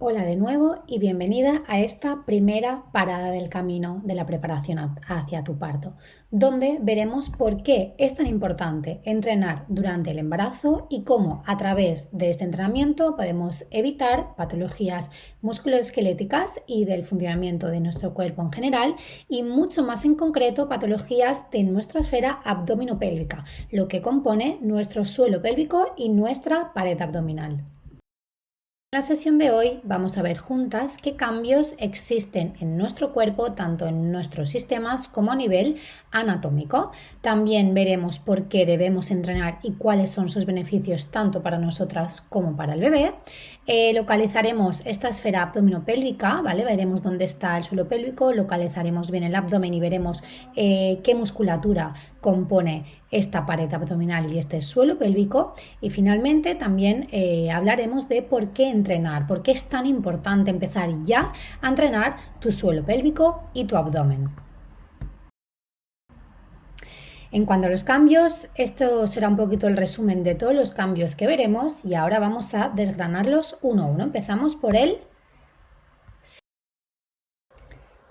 Hola de nuevo y bienvenida a esta primera parada del camino de la preparación hacia tu parto, donde veremos por qué es tan importante entrenar durante el embarazo y cómo a través de este entrenamiento podemos evitar patologías musculoesqueléticas y del funcionamiento de nuestro cuerpo en general y mucho más en concreto patologías de nuestra esfera abdominopélvica, lo que compone nuestro suelo pélvico y nuestra pared abdominal. En la sesión de hoy vamos a ver juntas qué cambios existen en nuestro cuerpo, tanto en nuestros sistemas como a nivel anatómico. También veremos por qué debemos entrenar y cuáles son sus beneficios tanto para nosotras como para el bebé. Localizaremos esta esfera abdominopélvica, ¿vale? Veremos dónde está el suelo pélvico, localizaremos bien el abdomen y veremos qué musculatura compone esta pared abdominal y este suelo pélvico. Y finalmente también hablaremos de por qué entrenar, por qué es tan importante empezar ya a entrenar tu suelo pélvico y tu abdomen. En cuanto a los cambios, esto será un poquito el resumen de todos los cambios que veremos y ahora vamos a desgranarlos uno a uno. Empezamos por el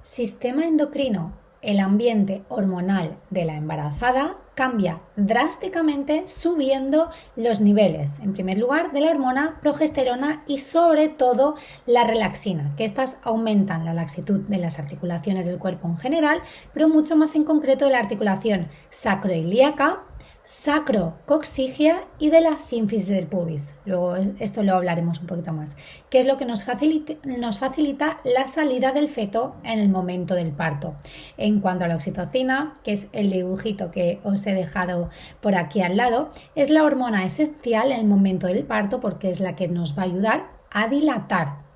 sistema endocrino. El ambiente hormonal de la embarazada cambia drásticamente subiendo los niveles, en primer lugar, de la hormona progesterona y sobre todo la relaxina, que estas aumentan la laxitud de las articulaciones del cuerpo en general, pero mucho más en concreto de la articulación sacroiliaca, sacrocoxigia y de la sínfisis del pubis. Luego esto lo hablaremos un poquito más, que es lo que nos facilita la salida del feto en el momento del parto. En cuanto a la oxitocina, que es el dibujito que os he dejado por aquí al lado, es la hormona esencial en el momento del parto porque es la que nos va a ayudar a dilatar.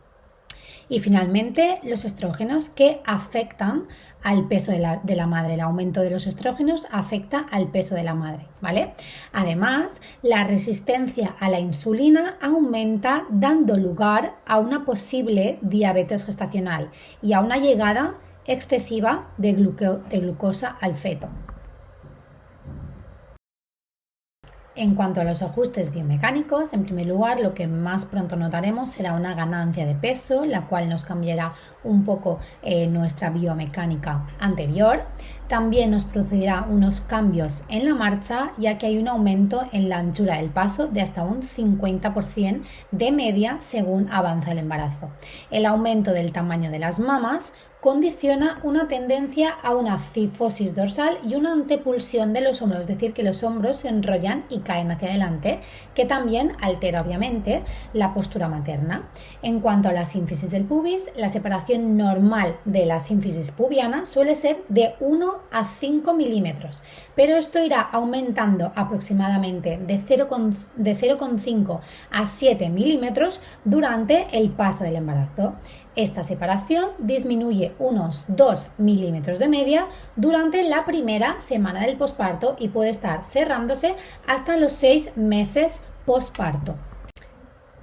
Y finalmente los estrógenos que afectan al peso de la madre. El aumento de los estrógenos afecta al peso de la madre, ¿vale? Además, la resistencia a la insulina aumenta dando lugar a una posible diabetes gestacional y a una llegada excesiva de glucosa al feto. En cuanto a los ajustes biomecánicos, en primer lugar, lo que más pronto notaremos será una ganancia de peso, la cual nos cambiará un poco nuestra biomecánica anterior. También nos producirá unos cambios en la marcha, ya que hay un aumento en la anchura del paso de hasta un 50% de media según avanza el embarazo. El aumento del tamaño de las mamas condiciona una tendencia a una cifosis dorsal y una antepulsión de los hombros, es decir, que los hombros se enrollan y caen hacia adelante, que también altera obviamente la postura materna. En cuanto a la sínfisis del pubis, la separación normal de la sínfisis pubiana suele ser de 1 a 5 milímetros, pero esto irá aumentando aproximadamente de 0,5 a 7 milímetros durante el paso del embarazo. Esta separación disminuye unos 2 milímetros de media durante la primera semana del posparto y puede estar cerrándose hasta los 6 meses posparto.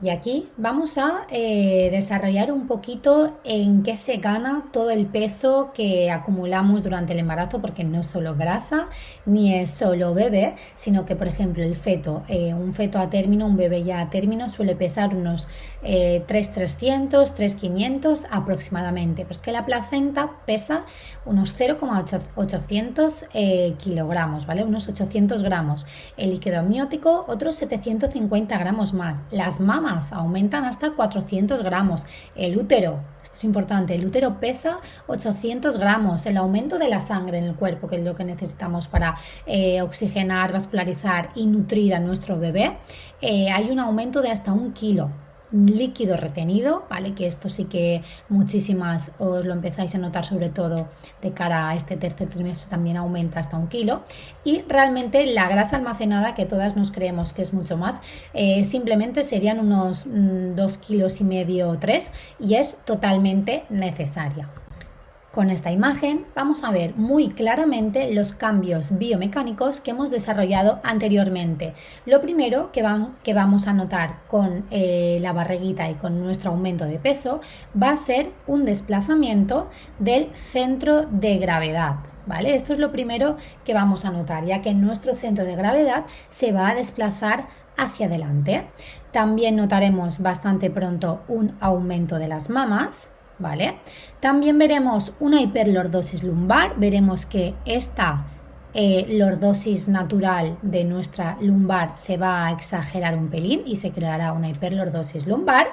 Y aquí vamos a desarrollar un poquito en qué se gana todo el peso que acumulamos durante el embarazo, porque no es solo grasa ni es solo bebé, sino que, por ejemplo, el feto, un feto a término, un bebé ya a término suele pesar unos 3.300, 3.500 aproximadamente, pues que la placenta pesa unos 0,800 kilogramos, ¿vale? Unos 800 gramos. El líquido amniótico, otros 750 gramos más. Las mamas aumentan hasta 400 gramos. El útero, esto es importante, el útero pesa 800 gramos. El aumento de la sangre en el cuerpo, que es lo que necesitamos para oxigenar, vascularizar y nutrir a nuestro bebé, hay un aumento de hasta 1 kilo. Líquido retenido, ¿vale? Que esto sí que muchísimas os lo empezáis a notar, sobre todo de cara a este tercer trimestre, también aumenta hasta 1 kilo. Y realmente la grasa almacenada, que todas nos creemos que es mucho más, simplemente serían unos 2,5 kilos o 3, y es totalmente necesaria. Con esta imagen vamos a ver muy claramente los cambios biomecánicos que hemos desarrollado anteriormente. Lo primero que vamos a notar con la barriguita y con nuestro aumento de peso va a ser un desplazamiento del centro de gravedad, ¿vale? Esto es lo primero que vamos a notar, ya que nuestro centro de gravedad se va a desplazar hacia adelante. También notaremos bastante pronto un aumento de las mamas, ¿vale? También veremos una hiperlordosis lumbar, veremos que esta lordosis natural de nuestra lumbar se va a exagerar un pelín y se creará una hiperlordosis lumbar,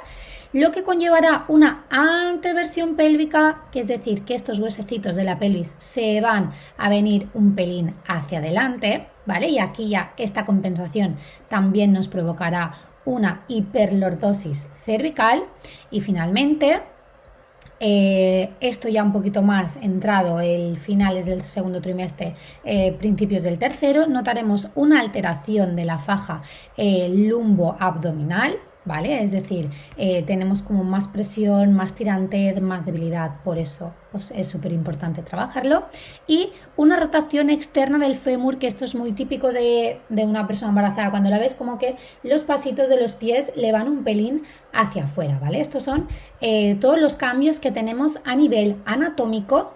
lo que conllevará una anteversión pélvica, que es decir, que estos huesecitos de la pelvis se van a venir un pelín hacia adelante, ¿vale? Y aquí ya esta compensación también nos provocará una hiperlordosis cervical y finalmente esto ya un poquito más entrado el finales del segundo trimestre, principios del tercero, notaremos una alteración de la faja lumboabdominal, ¿vale? Es decir, tenemos como más presión, más tirantez, más debilidad, por eso pues es súper importante trabajarlo. Y una rotación externa del fémur, que esto es muy típico de una persona embarazada, cuando la ves como que los pasitos de los pies le van un pelín hacia afuera, ¿vale? Estos son todos los cambios que tenemos a nivel anatómico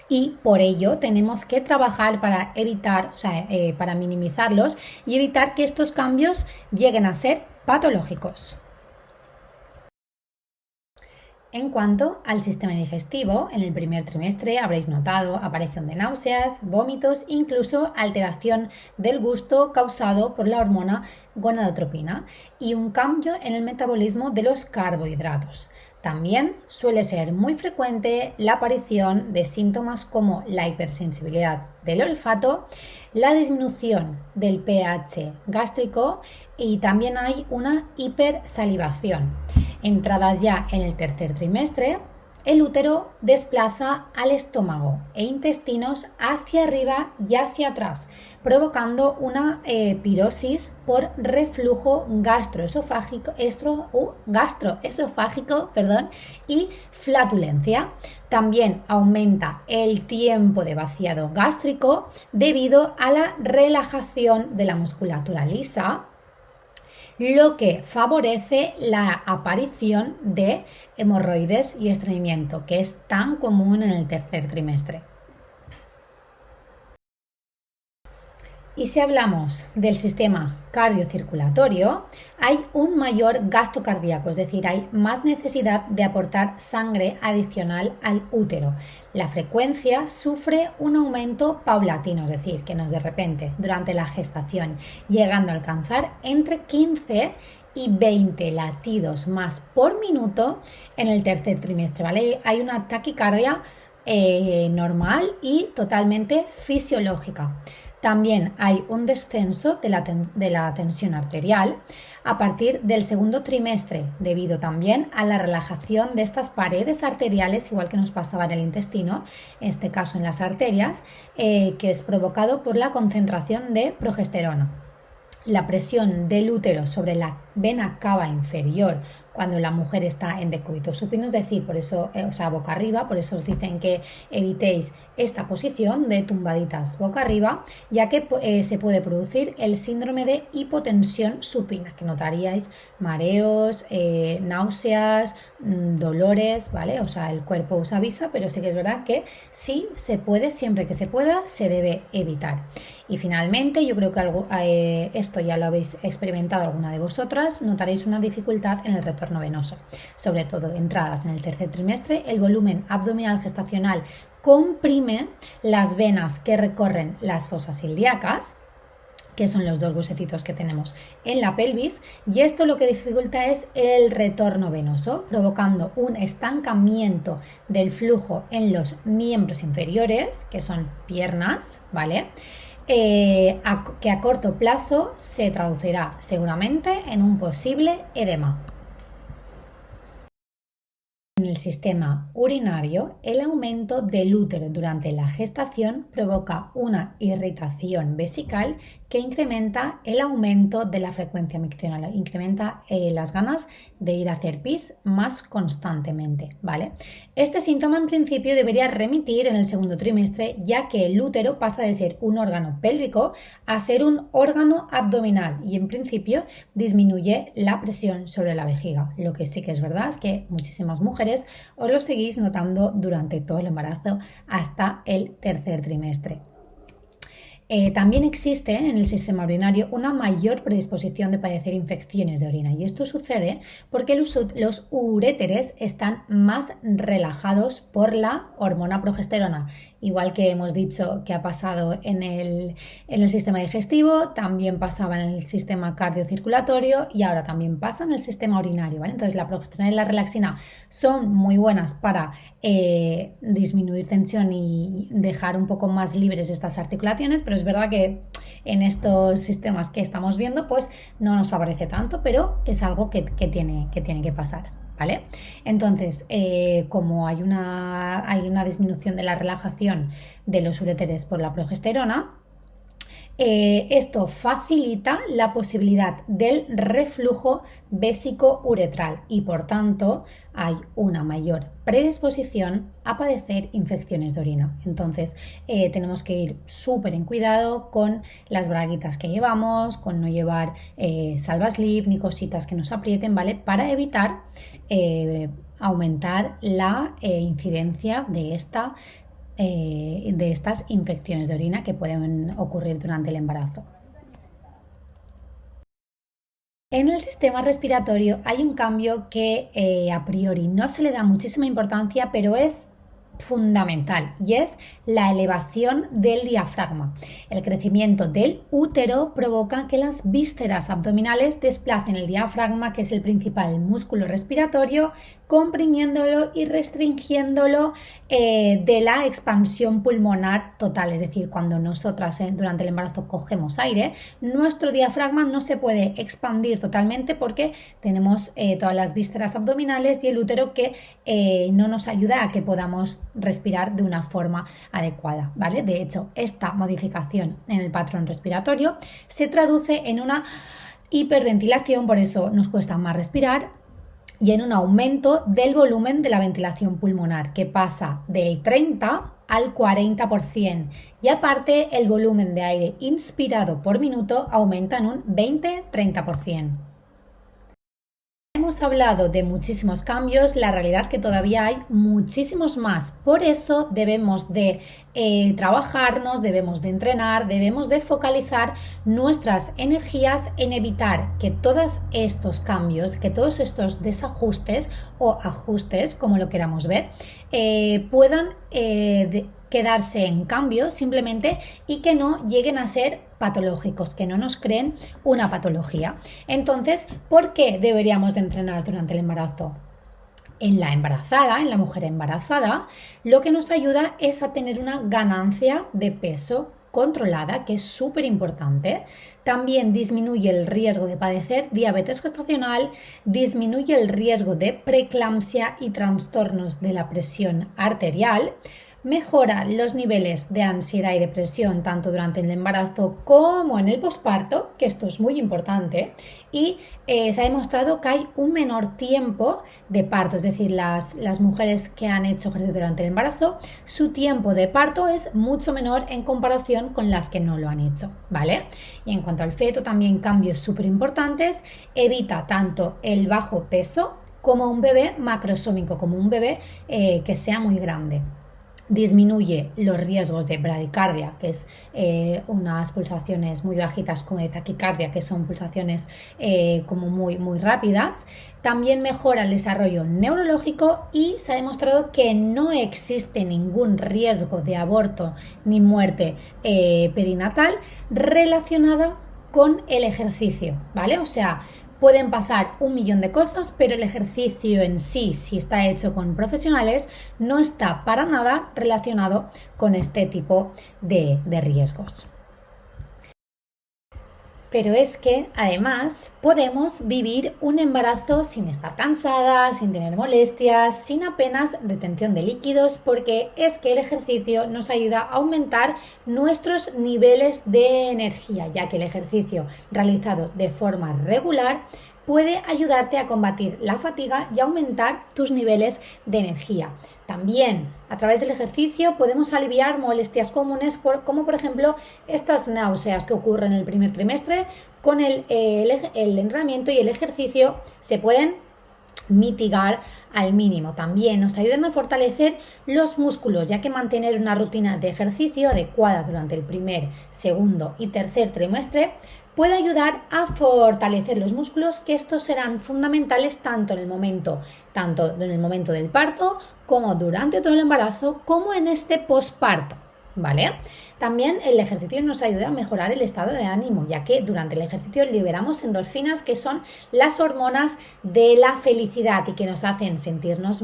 y por ello tenemos que trabajar para evitar, o sea, para minimizarlos y evitar que estos cambios lleguen a ser patológicos. En cuanto al sistema digestivo, en el primer trimestre habréis notado aparición de náuseas, vómitos, incluso alteración del gusto causado por la hormona gonadotropina y un cambio en el metabolismo de los carbohidratos. También suele ser muy frecuente la aparición de síntomas como la hipersensibilidad del olfato, la disminución del pH gástrico y también hay una hipersalivación. Entradas ya en el tercer trimestre, el útero desplaza al estómago e intestinos hacia arriba y hacia atrás, provocando una pirosis por reflujo gastroesofágico y flatulencia. También aumenta el tiempo de vaciado gástrico debido a la relajación de la musculatura lisa, lo que favorece la aparición de hemorroides y estreñimiento, que es tan común en el tercer trimestre. Y si hablamos del sistema cardiocirculatorio, hay un mayor gasto cardíaco, es decir, hay más necesidad de aportar sangre adicional al útero. La frecuencia sufre un aumento paulatino, es decir, que no es de repente, durante la gestación, llegando a alcanzar entre 15 y 20 latidos más por minuto en el tercer trimestre, ¿vale? Hay una taquicardia normal y totalmente fisiológica. También hay un descenso de la tensión arterial a partir del segundo trimestre, debido también a la relajación de estas paredes arteriales, igual que nos pasaba en el intestino, en este caso en las arterias, que es provocado por la concentración de progesterona. La presión del útero sobre la vena cava inferior cuando la mujer está en decúbito supino, es decir, por eso, boca arriba, por eso os dicen que evitéis esta posición de tumbaditas boca arriba, ya que se puede producir el síndrome de hipotensión supina, que notaríais mareos, náuseas, dolores, ¿vale? O sea, el cuerpo os avisa, pero sí que es verdad que sí se puede, siempre que se pueda, se debe evitar. Y finalmente, yo creo que esto ya lo habéis experimentado alguna de vosotras, notaréis una dificultad en el retorno venoso, sobre todo entradas en el tercer trimestre. El volumen abdominal gestacional comprime las venas que recorren las fosas ilíacas, que son los dos huesecitos que tenemos en la pelvis, y esto lo que dificulta es el retorno venoso, provocando un estancamiento del flujo en los miembros inferiores, que son piernas, ¿vale? Que a corto plazo se traducirá seguramente en un posible edema. En el sistema urinario, el aumento del útero durante la gestación provoca una irritación vesical que incrementa el aumento de la frecuencia miccional, incrementa las ganas de ir a hacer pis más constantemente, ¿vale? Este síntoma en principio debería remitir en el segundo trimestre, ya que el útero pasa de ser un órgano pélvico a ser un órgano abdominal y en principio disminuye la presión sobre la vejiga. Lo que sí que es verdad es que muchísimas mujeres os lo seguís notando durante todo el embarazo hasta el tercer trimestre. También existe en el sistema urinario una mayor predisposición de padecer infecciones de orina y esto sucede porque los uréteres están más relajados por la hormona progesterona. Igual que hemos dicho que ha pasado en el sistema digestivo, también pasaba en el sistema cardiocirculatorio y ahora también pasa en el sistema urinario, ¿vale? Entonces la progesterona y la relaxina son muy buenas para disminuir tensión y dejar un poco más libres estas articulaciones, pero es verdad que en estos sistemas que estamos viendo pues no nos favorece tanto, pero es algo que tiene que pasar, ¿vale? Entonces, como hay una disminución de la relajación de los uréteres por la progesterona, esto facilita la posibilidad del reflujo vésico-uretral y por tanto hay una mayor predisposición a padecer infecciones de orina. Entonces tenemos que ir súper en cuidado con las braguitas que llevamos, con no llevar salvaslip ni cositas que nos aprieten, ¿vale? Para evitar aumentar la incidencia de estas infecciones de orina que pueden ocurrir durante el embarazo. En el sistema respiratorio hay un cambio que a priori no se le da muchísima importancia, pero es fundamental y es la elevación del diafragma. El crecimiento del útero provoca que las vísceras abdominales desplacen el diafragma, que es el principal músculo respiratorio, comprimiéndolo y restringiéndolo de la expansión pulmonar total. Es decir, cuando nosotras durante el embarazo cogemos aire, nuestro diafragma no se puede expandir totalmente porque tenemos todas las vísceras abdominales y el útero que no nos ayuda a que podamos respirar de una forma adecuada, ¿vale? De hecho, esta modificación en el patrón respiratorio se traduce en una hiperventilación, por eso nos cuesta más respirar, y en un aumento del volumen de la ventilación pulmonar, que pasa del 30 al 40%. Y aparte, el volumen de aire inspirado por minuto aumenta en un 20-30%. Hemos hablado de muchísimos cambios, la realidad es que todavía hay muchísimos más, por eso debemos de trabajarnos, debemos de entrenar, debemos de focalizar nuestras energías en evitar que todos estos cambios, que todos estos desajustes o ajustes, como lo queramos ver, puedan quedarse en cambio simplemente y que no lleguen a ser patológicos, que no nos creen una patología. Entonces, ¿por qué deberíamos de entrenar durante el embarazo? En la mujer embarazada, lo que nos ayuda es a tener una ganancia de peso controlada, que es súper importante. También disminuye el riesgo de padecer diabetes gestacional, disminuye el riesgo de preeclampsia y trastornos de la presión arterial. Mejora los niveles de ansiedad y depresión tanto durante el embarazo como en el posparto, que esto es muy importante, y se ha demostrado que hay un menor tiempo de parto, es decir, las mujeres que han hecho ejercicio durante el embarazo, su tiempo de parto es mucho menor en comparación con las que no lo han hecho, ¿vale? Y en cuanto al feto, también cambios súper importantes, evita tanto el bajo peso como un bebé macrosómico, como un bebé que sea muy grande. Disminuye los riesgos de bradicardia, que es unas pulsaciones muy bajitas, como de taquicardia, que son pulsaciones como muy, muy rápidas. También mejora el desarrollo neurológico y se ha demostrado que no existe ningún riesgo de aborto ni muerte perinatal relacionada con el ejercicio, ¿vale? O sea, pueden pasar un millón de cosas, pero el ejercicio en sí, si está hecho con profesionales, no está para nada relacionado con este tipo de riesgos. Pero es que, además, podemos vivir un embarazo sin estar cansada, sin tener molestias, sin apenas retención de líquidos, porque es que el ejercicio nos ayuda a aumentar nuestros niveles de energía, ya que el ejercicio realizado de forma regular puede ayudarte a combatir la fatiga y aumentar tus niveles de energía. También a través del ejercicio podemos aliviar molestias comunes como por ejemplo estas náuseas que ocurren en el primer trimestre. Con el entrenamiento y el ejercicio se pueden mitigar al mínimo. También nos ayudan a fortalecer los músculos, ya que mantener una rutina de ejercicio adecuada durante el primer, segundo y tercer trimestre puede ayudar a fortalecer los músculos, que estos serán fundamentales tanto en el momento del parto, como durante todo el embarazo, como en este posparto, ¿vale? También el ejercicio nos ayuda a mejorar el estado de ánimo, ya que durante el ejercicio liberamos endorfinas, que son las hormonas de la felicidad y que nos hacen sentirnos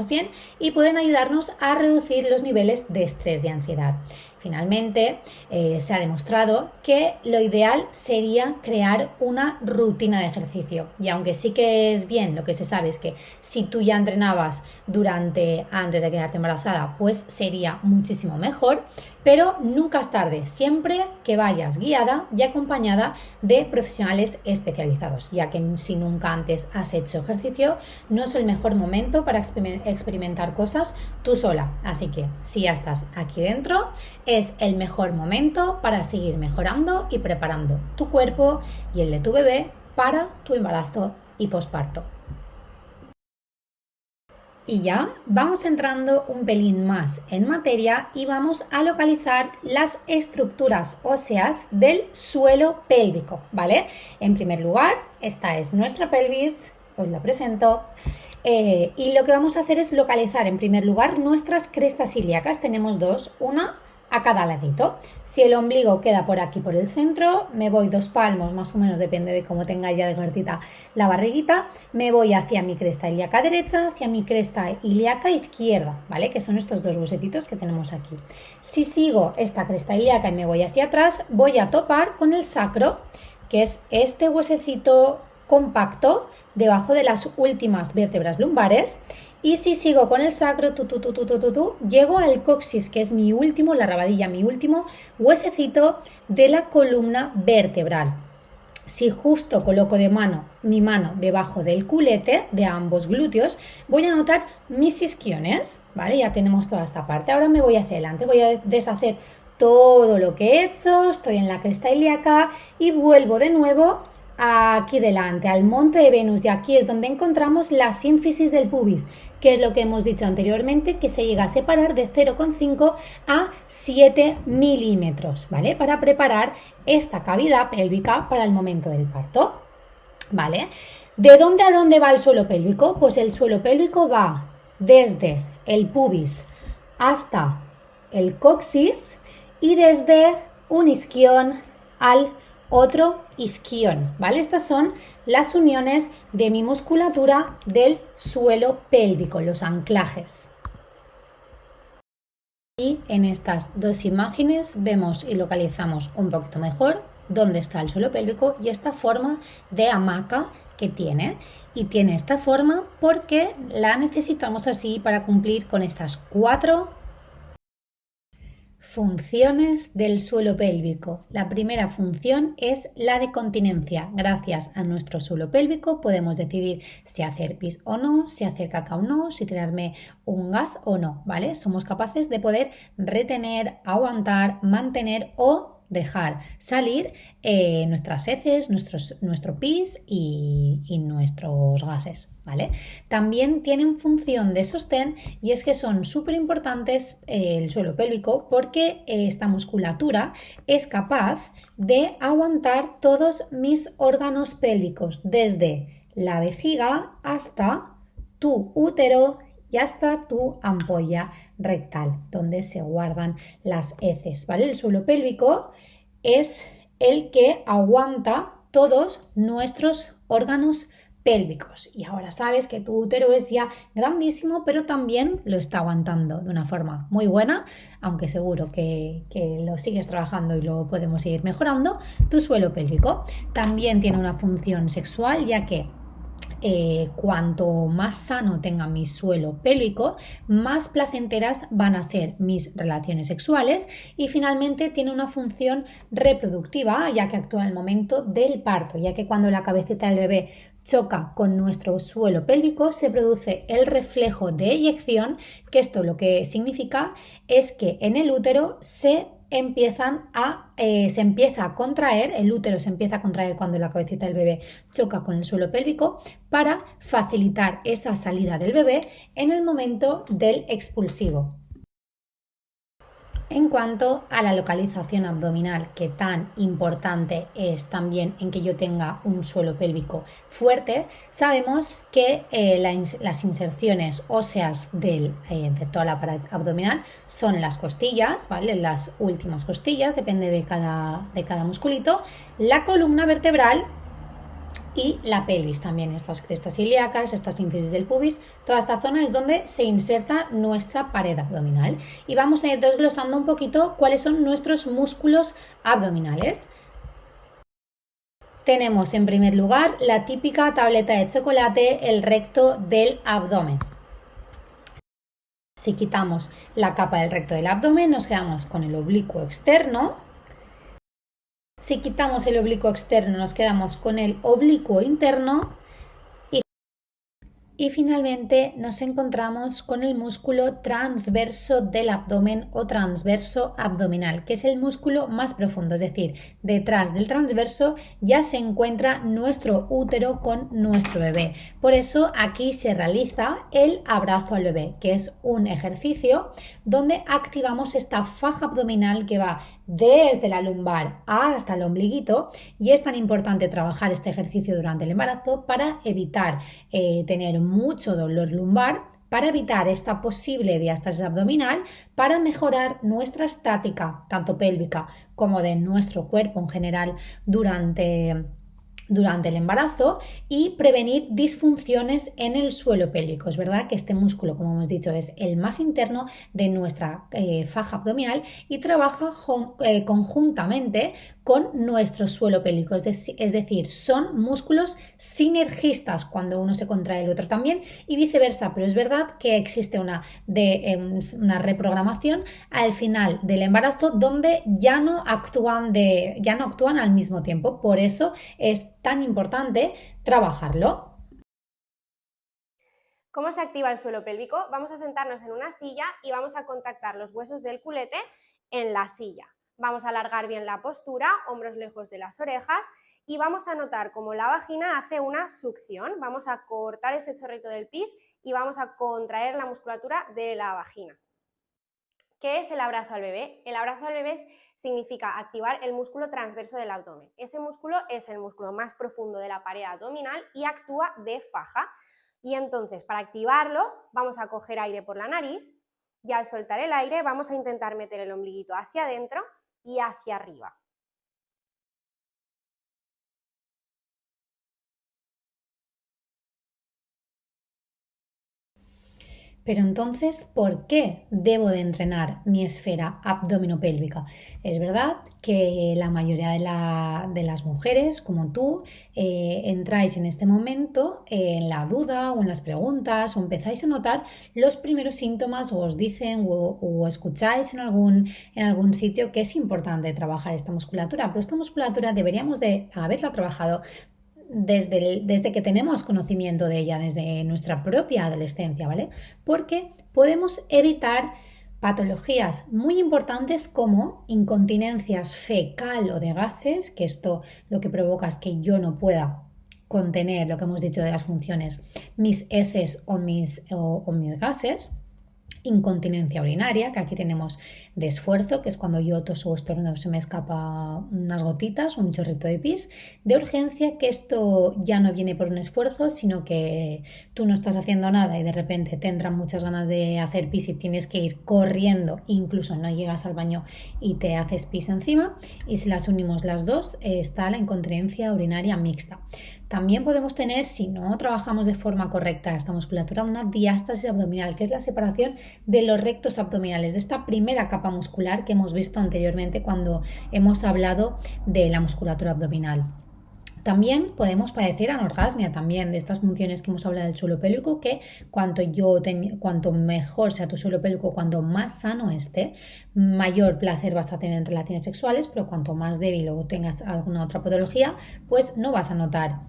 bien y pueden ayudarnos a reducir los niveles de estrés y ansiedad. Finalmente, se ha demostrado que lo ideal sería crear una rutina de ejercicio. Y aunque sí que es bien, lo que se sabe es que si tú ya entrenabas antes de quedarte embarazada, pues sería muchísimo mejor. Pero nunca es tarde, siempre que vayas guiada y acompañada de profesionales especializados, ya que si nunca antes has hecho ejercicio, no es el mejor momento para experimentar cosas tú sola. Así que si ya estás aquí dentro, es el mejor momento para seguir mejorando y preparando tu cuerpo y el de tu bebé para tu embarazo y posparto. Y ya vamos entrando un pelín más en materia y vamos a localizar las estructuras óseas del suelo pélvico, ¿vale? En primer lugar, esta es nuestra pelvis, os la presento. Y lo que vamos a hacer es localizar en primer lugar nuestras crestas ilíacas. Tenemos dos, una a cada ladito. Si el ombligo queda por aquí por el centro, me voy 2 palmos, más o menos depende de cómo tenga ya de cortita la barriguita, me voy hacia mi cresta ilíaca derecha, hacia mi cresta ilíaca izquierda, ¿vale? Que son estos dos huesecitos que tenemos aquí. Si sigo esta cresta ilíaca y me voy hacia atrás, voy a topar con el sacro, que es este huesecito compacto debajo de las últimas vértebras lumbares. Y si sigo con el sacro, llego al coxis, que es la rabadilla, mi último huesecito de la columna vertebral. Si justo coloco mi mano debajo del culete de ambos glúteos, voy a notar mis isquiones, ¿vale? Ya tenemos toda esta parte. Ahora me voy hacia adelante, voy a deshacer todo lo que he hecho, estoy en la cresta ilíaca y vuelvo de nuevo aquí delante, al monte de Venus, y aquí es donde encontramos la sínfisis del pubis, que es lo que hemos dicho anteriormente, que se llega a separar de 0,5 a 7 milímetros, ¿vale? Para preparar esta cavidad pélvica para el momento del parto, ¿vale? ¿De dónde a dónde va el suelo pélvico? Pues el suelo pélvico va desde el pubis hasta el coxis y desde un isquión al otro isquión, ¿vale? Estas son las uniones de mi musculatura del suelo pélvico, los anclajes. Y en estas dos imágenes vemos y localizamos un poquito mejor dónde está el suelo pélvico y esta forma de hamaca que tiene. Y tiene esta forma porque la necesitamos así para cumplir con estas 4 funciones del suelo pélvico. La primera función es la de continencia. Gracias a nuestro suelo pélvico podemos decidir si hacer pis o no, si hacer caca o no, si tirarme un gas o no, ¿vale? Somos capaces de poder retener, aguantar, mantener o dejar salir nuestras heces, nuestro pis y nuestros gases, ¿vale? También tienen función de sostén y es que son súper importantes el suelo pélvico porque esta musculatura es capaz de aguantar todos mis órganos pélvicos, desde la vejiga hasta tu útero y hasta tu ampolla rectal, donde se guardan las heces, ¿vale? El suelo pélvico es el que aguanta todos nuestros órganos pélvicos. Y ahora sabes que tu útero es ya grandísimo, pero también lo está aguantando de una forma muy buena, aunque seguro que lo sigues trabajando y lo podemos seguir mejorando. Tu suelo pélvico también tiene una función sexual, ya que cuanto más sano tenga mi suelo pélvico, más placenteras van a ser mis relaciones sexuales y finalmente tiene una función reproductiva, ya que actúa en el momento del parto, ya que cuando la cabecita del bebé choca con nuestro suelo pélvico se produce el reflejo de eyección, que esto lo que significa es que en el útero se se empieza a contraer, el útero se empieza a contraer cuando la cabecita del bebé choca con el suelo pélvico para facilitar esa salida del bebé en el momento del expulsivo. En cuanto a la localización abdominal, que tan importante es también en que yo tenga un suelo pélvico fuerte, sabemos que las inserciones óseas de toda la pared abdominal son las costillas, ¿vale? Las últimas costillas, depende de cada musculito, la columna vertebral y la pelvis también, estas crestas ilíacas, estas ínfisis del pubis, toda esta zona es donde se inserta nuestra pared abdominal. Y vamos a ir desglosando un poquito cuáles son nuestros músculos abdominales. Tenemos en primer lugar la típica tableta de chocolate, el recto del abdomen. Si quitamos la capa del recto del abdomen, nos quedamos con el oblicuo externo. Si quitamos el oblicuo externo, nos quedamos con el oblicuo interno y finalmente nos encontramos con el músculo transverso del abdomen o transverso abdominal, que es el músculo más profundo, es decir, detrás del transverso ya se encuentra nuestro útero con nuestro bebé. Por eso aquí se realiza el abrazo al bebé, que es un ejercicio donde activamos esta faja abdominal que va desde la lumbar hasta el ombliguito, y es tan importante trabajar este ejercicio durante el embarazo para evitar tener mucho dolor lumbar, para evitar esta posible diástasis abdominal, para mejorar nuestra estática, tanto pélvica como de nuestro cuerpo en general durante el embarazo, y prevenir disfunciones en el suelo pélvico. Es verdad que este músculo, como hemos dicho, es el más interno de nuestra faja abdominal y trabaja conjuntamente con nuestro suelo pélvico, es decir, son músculos sinergistas cuando uno se contrae el otro también y viceversa, pero es verdad que existe una reprogramación al final del embarazo donde ya no actúan al mismo tiempo, por eso es tan importante trabajarlo. ¿Cómo se activa el suelo pélvico? Vamos a sentarnos en una silla y vamos a contactar los huesos del culete en la silla. Vamos a alargar bien la postura, hombros lejos de las orejas, y vamos a notar cómo la vagina hace una succión. Vamos a cortar ese chorrito del pis y vamos a contraer la musculatura de la vagina. ¿Qué es el abrazo al bebé? El abrazo al bebé significa activar el músculo transverso del abdomen. Ese músculo es el músculo más profundo de la pared abdominal y actúa de faja. Y entonces, para activarlo, vamos a coger aire por la nariz y al soltar el aire vamos a intentar meter el ombliguito hacia adentro y hacia arriba. Pero entonces, ¿por qué debo de entrenar mi esfera abdominopélvica? Es verdad que la mayoría de las mujeres, como tú, entráis en este momento en la duda o en las preguntas o empezáis a notar los primeros síntomas o os dicen o escucháis en algún sitio que es importante trabajar esta musculatura, pero esta musculatura deberíamos de haberla trabajado desde que tenemos conocimiento de ella, desde nuestra propia adolescencia, ¿vale? Porque podemos evitar patologías muy importantes como incontinencias fecal o de gases, que esto lo que provoca es que yo no pueda contener lo que hemos dicho de las funciones, mis heces o mis gases. Incontinencia urinaria, que aquí tenemos de esfuerzo, que es cuando yo toso o estornudo se me escapa unas gotitas o un chorrito de pis. De urgencia, que esto ya no viene por un esfuerzo, sino que tú no estás haciendo nada y de repente te entran muchas ganas de hacer pis y tienes que ir corriendo, incluso no llegas al baño y te haces pis encima. Y si las unimos las dos, está la incontinencia urinaria mixta. También podemos tener, si no trabajamos de forma correcta esta musculatura, una diástasis abdominal, que es la separación de los rectos abdominales, de esta primera capa muscular que hemos visto anteriormente cuando hemos hablado de la musculatura abdominal. También podemos padecer anorgasmia también de estas funciones que hemos hablado del suelo pélvico, que cuanto mejor sea tu suelo pélvico, cuanto más sano esté, mayor placer vas a tener en relaciones sexuales, pero cuanto más débil o tengas alguna otra patología, pues no vas a notar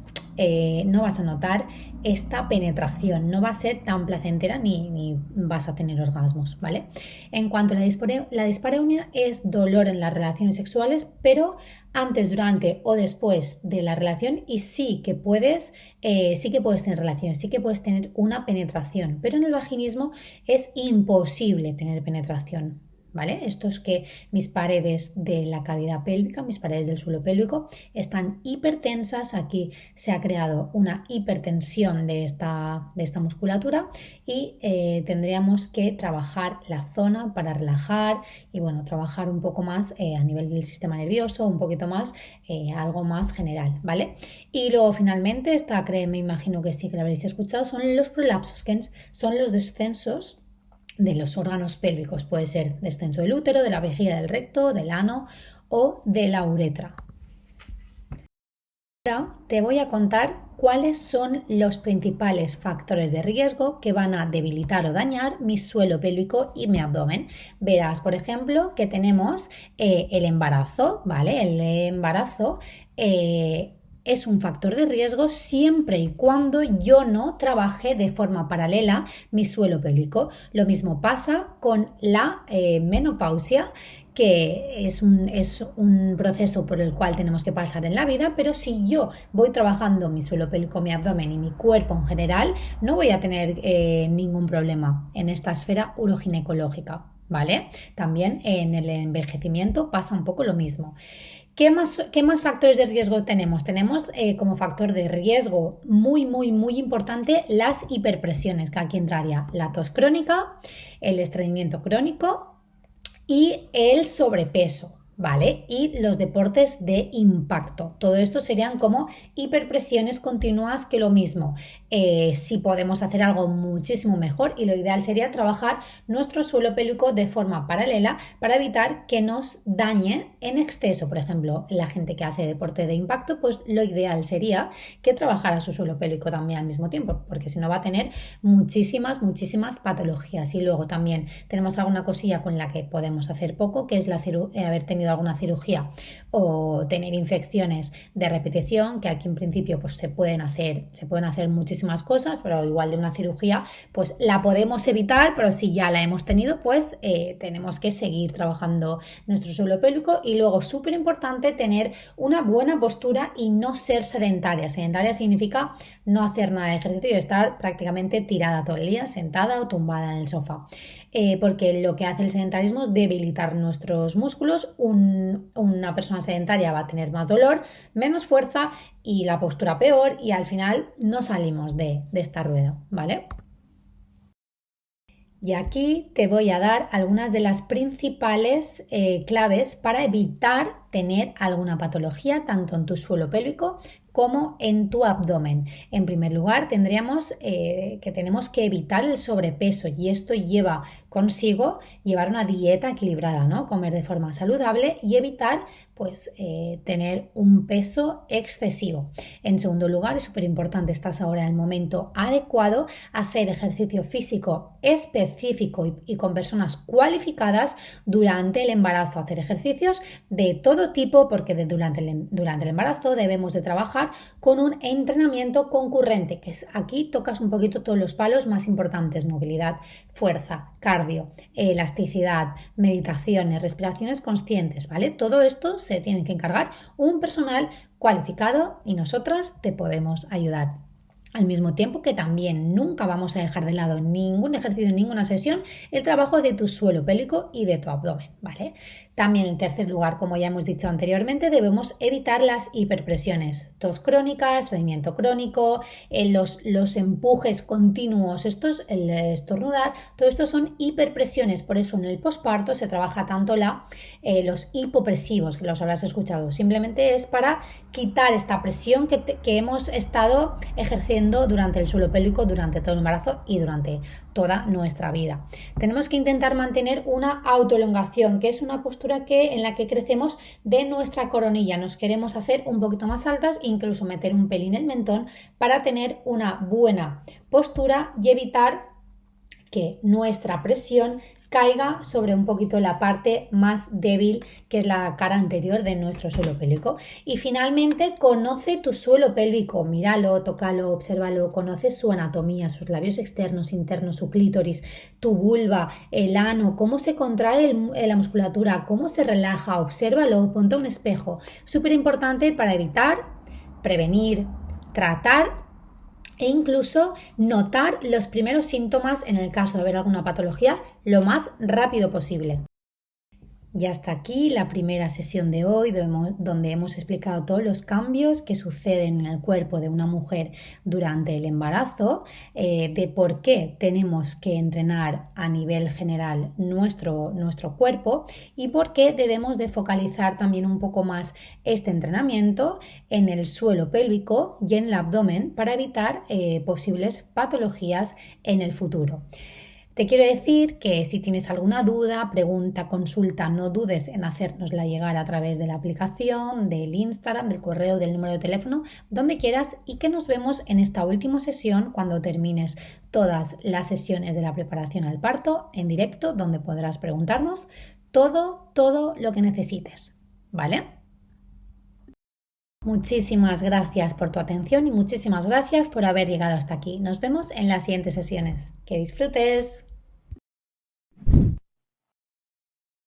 no vas a notar esta penetración, no va a ser tan placentera ni vas a tener orgasmos, ¿vale? En cuanto a la dispareunia, es dolor en las relaciones sexuales, pero antes, durante o después de la relación, y sí que puedes tener relaciones, sí que puedes tener una penetración, pero en el vaginismo es imposible tener penetración, ¿vale? Esto es que mis paredes de la cavidad pélvica, mis paredes del suelo pélvico están hipertensas. Aquí se ha creado una hipertensión de esta musculatura y tendríamos que trabajar la zona para relajar y bueno, trabajar un poco más a nivel del sistema nervioso, un poquito más, algo más general, ¿vale? Y luego finalmente, me imagino que sí que lo habréis escuchado, son los prolapsos, que son los descensos de los órganos pélvicos. Puede ser descenso del útero, de la vejiga, del recto, del ano o de la uretra. Ahora te voy a contar cuáles son los principales factores de riesgo que van a debilitar o dañar mi suelo pélvico y mi abdomen. Verás, por ejemplo, que tenemos el embarazo, ¿vale? El embarazo es un factor de riesgo siempre y cuando yo no trabaje de forma paralela mi suelo pélvico. Lo mismo pasa con la menopausia, que es un proceso por el cual tenemos que pasar en la vida, pero si yo voy trabajando mi suelo pélvico, mi abdomen y mi cuerpo en general, no voy a tener ningún problema en esta esfera uroginecológica, ¿vale? También en el envejecimiento pasa un poco lo mismo. ¿Qué más factores de riesgo tenemos? Tenemos como factor de riesgo muy importante las hiperpresiones, que aquí entraría la tos crónica, el estreñimiento crónico y el sobrepeso, ¿vale? Y los deportes de impacto. Todo esto serían como hiperpresiones continuas, que lo mismo. Si podemos hacer algo muchísimo mejor, y lo ideal sería trabajar nuestro suelo pélvico de forma paralela para evitar que nos dañe en exceso. Por ejemplo, la gente que hace deporte de impacto, pues lo ideal sería que trabajara su suelo pélvico también al mismo tiempo, porque si no va a tener muchísimas patologías. Y luego también tenemos alguna cosilla con la que podemos hacer poco, que es haber tenido alguna cirugía o tener infecciones de repetición, que aquí en principio pues se pueden hacer muchísimas cosas, pero igual de una cirugía pues la podemos evitar, pero si ya la hemos tenido, pues tenemos que seguir trabajando nuestro suelo pélvico. Y luego, súper importante, tener una buena postura y no ser sedentaria. Sedentaria significa no hacer nada de ejercicio y estar prácticamente tirada todo el día, sentada o tumbada en el sofá. Porque lo que hace el sedentarismo es debilitar nuestros músculos. Una persona sedentaria va a tener más dolor, menos fuerza y la postura peor, y al final no salimos de esta rueda, ¿vale? Y aquí te voy a dar algunas de las principales claves para evitar tener alguna patología tanto en tu suelo pélvico como en tu abdomen. En primer lugar, tenemos que evitar el sobrepeso, y esto lleva consigo llevar una dieta equilibrada, ¿no? Comer de forma saludable y evitar pues tener un peso excesivo. En segundo lugar, es súper importante, estás ahora en el momento adecuado, hacer ejercicio físico específico y con personas cualificadas durante el embarazo, hacer ejercicios de todo tipo, porque durante el embarazo debemos de trabajar con un entrenamiento concurrente, que es aquí tocas un poquito todos los palos más importantes: movilidad, fuerza, cardio, elasticidad, meditaciones, respiraciones conscientes, ¿vale? Todo esto se tiene que encargar un personal cualificado y nosotras te podemos ayudar. Al mismo tiempo que también nunca vamos a dejar de lado en ningún ejercicio, en ninguna sesión, el trabajo de tu suelo pélvico y de tu abdomen, ¿vale? También, en tercer lugar, como ya hemos dicho anteriormente, debemos evitar las hiperpresiones, tos crónica, estreñimiento crónico, los empujes continuos, el estornudar, todo esto son hiperpresiones. Por eso en el posparto se trabaja tanto los hipopresivos, que los habrás escuchado. Simplemente es para quitar esta presión que hemos estado ejerciendo durante el suelo pélvico, durante todo el embarazo y durante toda nuestra vida. Tenemos que intentar mantener una autoelongación, que es una postura en la que crecemos de nuestra coronilla. Nos queremos hacer un poquito más altas, incluso meter un pelín el mentón para tener una buena postura y evitar que nuestra presión caiga sobre un poquito la parte más débil, que es la cara anterior de nuestro suelo pélvico. Y finalmente, conoce tu suelo pélvico, míralo, tócalo, obsérvalo, conoce su anatomía, sus labios externos, internos, su clítoris, tu vulva, el ano, cómo se contrae la musculatura, cómo se relaja, obsérvalo, ponte un espejo. Súper importante para evitar, prevenir, tratar e incluso notar los primeros síntomas en el caso de haber alguna patología lo más rápido posible. Y hasta aquí la primera sesión de hoy, donde hemos explicado todos los cambios que suceden en el cuerpo de una mujer durante el embarazo, de por qué tenemos que entrenar a nivel general nuestro cuerpo y por qué debemos de focalizar también un poco más este entrenamiento en el suelo pélvico y en el abdomen para evitar posibles patologías en el futuro. Te quiero decir que si tienes alguna duda, pregunta, consulta, no dudes en hacérnosla llegar a través de la aplicación, del Instagram, del correo, del número de teléfono, donde quieras, y que nos vemos en esta última sesión cuando termines todas las sesiones de la preparación al parto en directo, donde podrás preguntarnos todo lo que necesites, ¿vale? Muchísimas gracias por tu atención y muchísimas gracias por haber llegado hasta aquí. Nos vemos en las siguientes sesiones. ¡Que disfrutes!